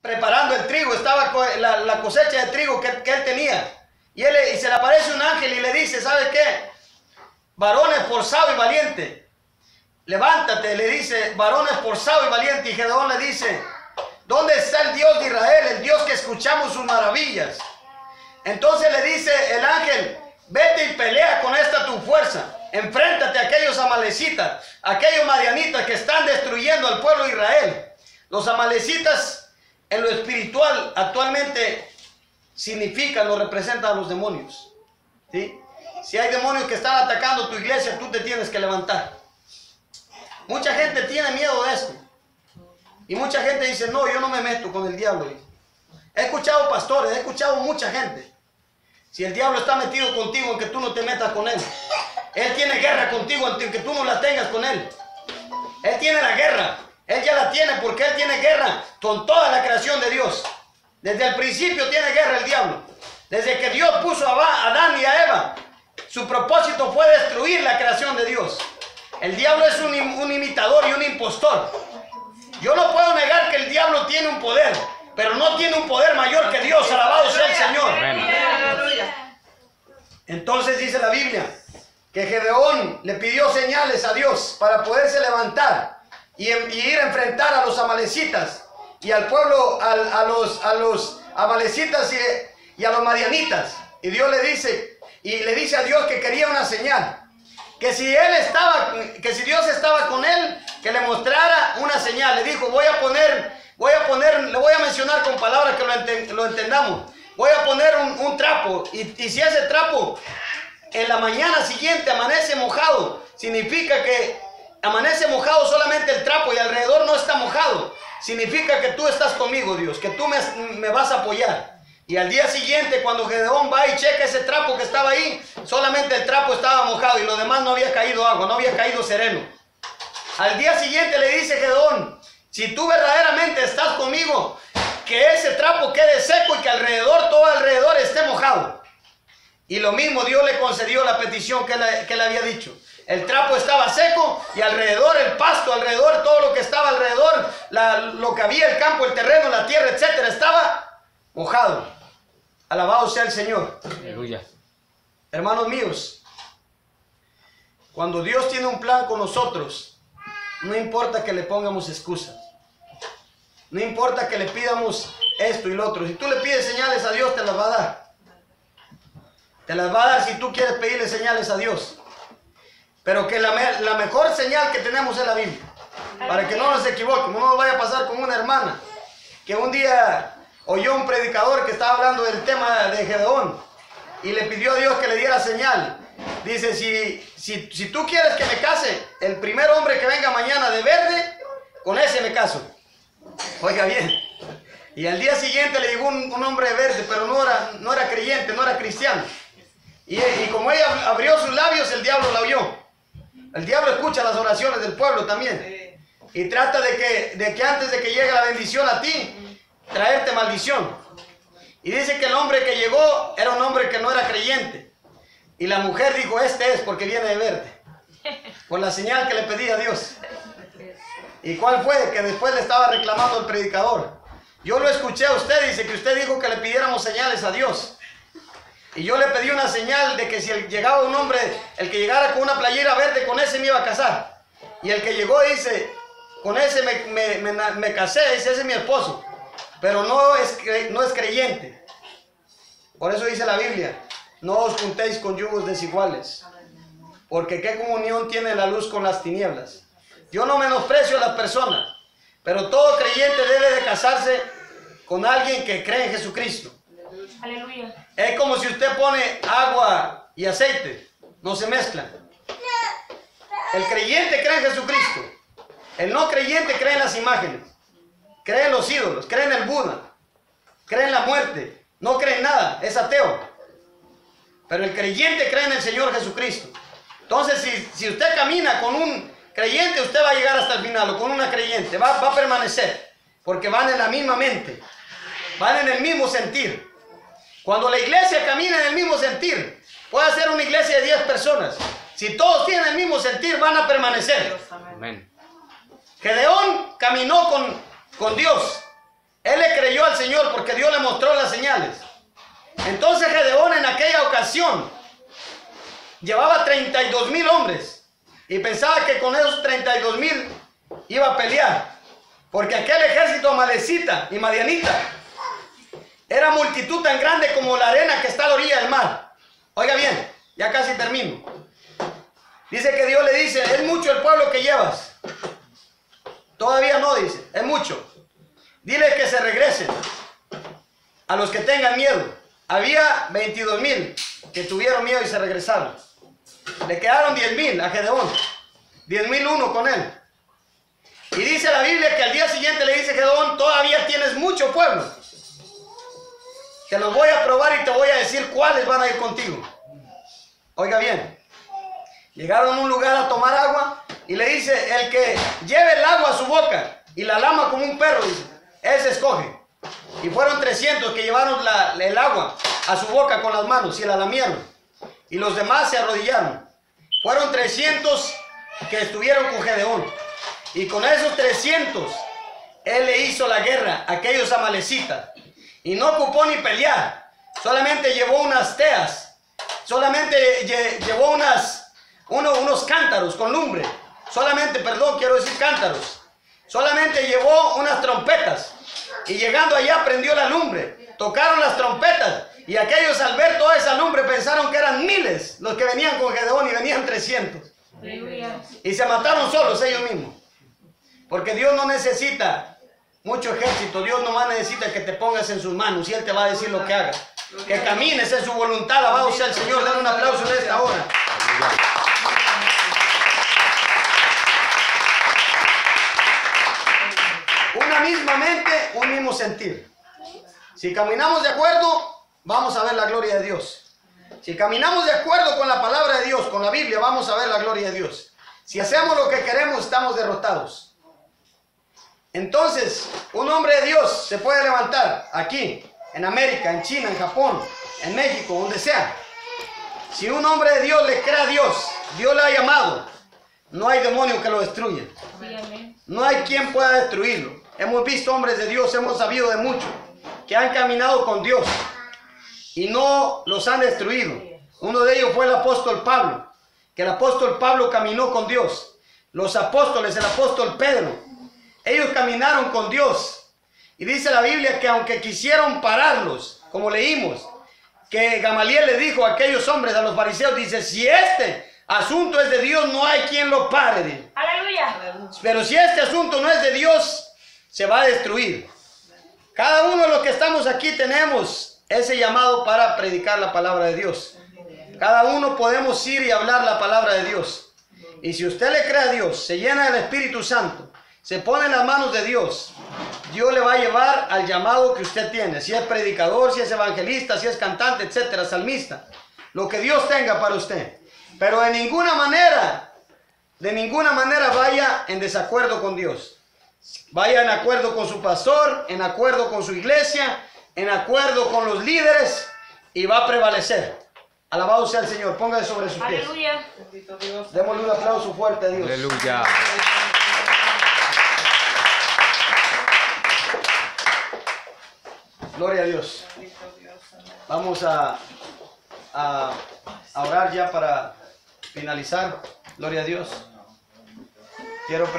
preparando el trigo, estaba la cosecha de trigo que él tenía. Y se le aparece un ángel y le dice, ¿sabes qué? Varón esforzado y valiente, levántate, le dice, varón esforzado y valiente. Y Gedeón le dice, ¿dónde está el Dios de Israel, el Dios que escuchamos sus maravillas? Entonces le dice el ángel, vete y pelea con esta tu fuerza, enfréntate a aquellos amalecitas, aquellos madianitas que están destruyendo al pueblo de Israel. Los amalecitas en lo espiritual actualmente significan, lo representan a los demonios, ¿sí? Si hay demonios que están atacando tu iglesia, tú te tienes que levantar. Mucha gente tiene miedo de esto. Y mucha gente dice, no, yo no me meto con el diablo. He escuchado pastores, he escuchado mucha gente. Si el diablo está metido contigo, en que tú no te metas con él. Él tiene guerra contigo, en que tú no la tengas con él. Él tiene la guerra. Él ya la tiene porque él tiene guerra con toda la creación de Dios. Desde el principio tiene guerra el diablo. Desde que Dios puso a Adán y a Eva, su propósito fue destruir la creación de Dios. El diablo es un imitador y un impostor. Yo no puedo negar que el diablo tiene un poder, pero no tiene un poder mayor que Dios. Alabado sea el Señor. Entonces dice la Biblia que Gedeón le pidió señales a Dios para poderse levantar y ir a enfrentar a los amalecitas y al pueblo, a los amalecitas y a los madianitas. Y Dios le dice a Dios que quería una señal, que si Dios estaba con él, que le mostrara una señal. Le dijo, le voy a mencionar con palabras que lo entendamos. Voy a poner un trapo, y si ese trapo en la mañana siguiente amanece mojado, significa que amanece mojado solamente el trapo y alrededor no está mojado. Significa que tú estás conmigo, Dios, que tú me vas a apoyar. Y al día siguiente, cuando Gedeón va y checa ese trapo que estaba ahí, solamente el trapo estaba mojado y lo demás no había caído agua, no había caído sereno. Al día siguiente le dice Gedeón, si tú verdaderamente estás conmigo, que ese trapo quede seco y que todo alrededor esté mojado. Y lo mismo Dios le concedió la petición que le había dicho. El trapo estaba seco y alrededor, el pasto, alrededor, todo lo que estaba alrededor, lo que había, el campo, el terreno, la tierra, etcétera, estaba mojado. Alabado sea el Señor. Aleluya. Hermanos míos, cuando Dios tiene un plan con nosotros, no importa que le pongamos excusas. No importa que le pidamos esto y lo otro. Si tú le pides señales a Dios, te las va a dar. Te las va a dar si tú quieres pedirle señales a Dios. Pero que la mejor señal que tenemos es la Biblia. Para que no nos equivoquemos. No nos vaya a pasar con una hermana que un día oyó un predicador que estaba hablando del tema de Gedeón y le pidió a Dios que le diera señal. Dice, si tú quieres que me case, el primer hombre que venga mañana de verde, con ese me caso. Oiga bien. Y al día siguiente le llegó un hombre de verde, pero no era creyente, no era cristiano. Y como ella abrió sus labios, el diablo la oyó. El diablo escucha las oraciones del pueblo también. Y trata de que antes de que llegue la bendición a ti, traerte maldición. Y dice que el hombre que llegó era un hombre que no era creyente. Y la mujer dijo, este es porque viene de verde. Por la señal que le pedía a Dios. ¿Y cuál fue? Que después le estaba reclamando el predicador. Yo lo escuché a usted, dice que usted dijo que le pidiéramos señales a Dios. Y yo le pedí una señal de que si llegaba un hombre, el que llegara con una playera verde, con ese me iba a casar. Y el que llegó dice, con ese me casé, dice, ese es mi esposo. Pero no es creyente. Por eso dice la Biblia, no os juntéis con yugos desiguales. Porque qué comunión tiene la luz con las tinieblas. Yo no menosprecio a las personas, pero todo creyente debe de casarse con alguien que cree en Jesucristo. Aleluya. Es como si usted pone agua y aceite, no se mezclan. El creyente cree en Jesucristo. El no creyente cree en las imágenes, cree en los ídolos, cree en el Buda, cree en la muerte, no cree en nada, es ateo. Pero el creyente cree en el Señor Jesucristo. Entonces, si usted camina con un creyente, usted va a llegar hasta el final, o con una creyente, va a permanecer, porque van en la misma mente, van en el mismo sentir. Cuando la iglesia camina en el mismo sentir, puede ser una iglesia de 10 personas. Si todos tienen el mismo sentir, van a permanecer. Amén. Gedeón caminó con Dios. Él le creyó nación llevaba 32,000 hombres y pensaba que con esos 32,000 iba a pelear, porque aquel ejército amalecita y madianita era multitud tan grande como la arena que está a la orilla del mar. Oiga bien, ya casi termino. Dice que Dios le dice, es mucho el pueblo que llevas. Todavía no, dice, es mucho. Dile que se regresen a los que tengan miedo. Había 22,000 que tuvieron miedo y se regresaron. Le quedaron 10,000 a Gedeón. 10,001 con él. Y dice la Biblia que al día siguiente le dice Gedeón, todavía tienes mucho pueblo. Te los voy a probar y te voy a decir cuáles van a ir contigo. Oiga bien. Llegaron a un lugar a tomar agua y le dice, el que lleve el agua a su boca y la lama como un perro, dice, ese escoge. Y fueron 300 que llevaron el agua a su boca con las manos y la lamieron. Y los demás se arrodillaron. Fueron 300 que estuvieron con Gedeón. Y con esos 300, él le hizo la guerra a aquellos amalecitas. Y no ocupó ni pelear. Solamente llevó unas teas. Solamente llevó unos cántaros con lumbre. Solamente, perdón, quiero decir cántaros. Solamente llevó unas trompetas. Y llegando allá prendió la lumbre. Tocaron las trompetas. Y aquellos al ver toda esa lumbre pensaron que eran miles los que venían con Gedeón y venían 300. Y se mataron solos ellos mismos. Porque Dios no necesita mucho ejército. Dios nomás necesita que te pongas en sus manos y Él te va a decir lo que hagas. Que camines en su voluntad. Alabado sea el Señor. Dale un aplauso en esta hora. Una misma mente, un mismo sentir. Si caminamos de acuerdo, vamos a ver la gloria de Dios. Si caminamos de acuerdo con la palabra de Dios, con la Biblia, vamos a ver la gloria de Dios. Si hacemos lo que queremos, estamos derrotados. Entonces, un hombre de Dios se puede levantar aquí, en América, en China, en Japón, en México, donde sea. Si un hombre de Dios le cree a Dios, Dios le ha llamado, no hay demonio que lo destruya. No hay quien pueda destruirlo. Hemos visto hombres de Dios, hemos sabido de muchos que han caminado con Dios y no los han destruido. Uno de ellos fue el apóstol Pablo, que el apóstol Pablo caminó con Dios. Los apóstoles, el apóstol Pedro, ellos caminaron con Dios. Y dice la Biblia que aunque quisieron pararlos, como leímos, que Gamaliel le dijo a aquellos hombres, a los fariseos, dice, si este asunto es de Dios, no hay quien lo pare. Aleluya. Pero si este asunto no es de Dios, se va a destruir. Cada uno de los que estamos aquí tenemos ese llamado para predicar la palabra de Dios. Cada uno podemos ir y hablar la palabra de Dios. Y si usted le cree a Dios, se llena del Espíritu Santo, se pone en las manos de Dios, Dios le va a llevar al llamado que usted tiene. Si es predicador, si es evangelista, si es cantante, etcétera, salmista. Lo que Dios tenga para usted. Pero de ninguna manera vaya en desacuerdo con Dios. Vaya en acuerdo con su pastor, en acuerdo con su iglesia, en acuerdo con los líderes y va a prevalecer. Alabado sea el Señor. Póngase sobre sus pies. Aleluya. Démosle un aplauso fuerte a Dios. Aleluya. Gloria a Dios. Vamos a orar ya para finalizar. Gloria a Dios. Quiero